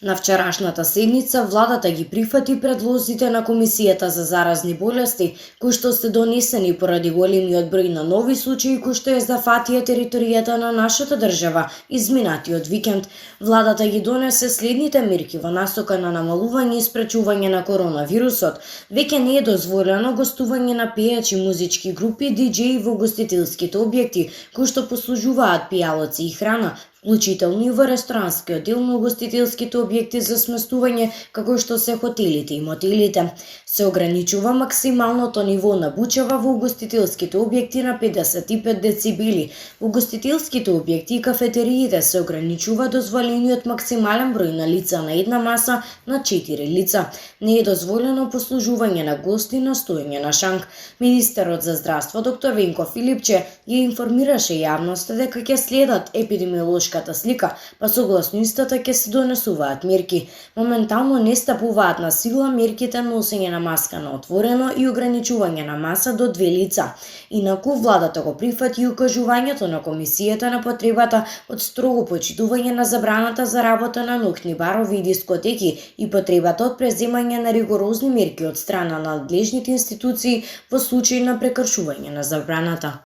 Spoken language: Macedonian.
На вчерашната седница, владата ги прифати предлозите на Комисијата за заразни болести, кои што се донесени поради големиот број на нови случаи кои што ја зафатија територијата на нашата држава изминатиот викенд. Владата ги донесе следните мерки во насока на намалување и спречување на коронавирусот. Веќе не е дозволено гостување на пејачи, музички групи, диџеи во гостителските објекти, кои што послужуваат пијалоци и храна, вклучително и во ресторанскиот дел на угостителските објекти за сместување, како што се хотелите и мотелите. Се ограничува максималното ниво на бучава во угостителските објекти на 55 децибели. Во угостителските објекти и кафетериите се ограничува дозволениот максимален број на лица на една маса на 4 лица. Не е дозволено послужување на гости на стоење на шанк. Министерот за здравство доктор Венко Филипче ја информираше јавноста дека ќе следат епидемиолошката слика, па согласно истата ќе се донесуваат мерки. Моментално не стапуваат на сила мерките носење на маска на отворено и ограничување на маса до 2 лица. Инаку владата го прифати и укажувањето на Комисијата на потребата од строго почитување на забраната за работа на ноќни барови и дискотеки и потребата од преземање на ригорозни мерки од страна на надлежните институции во случај на прекршување на забраната.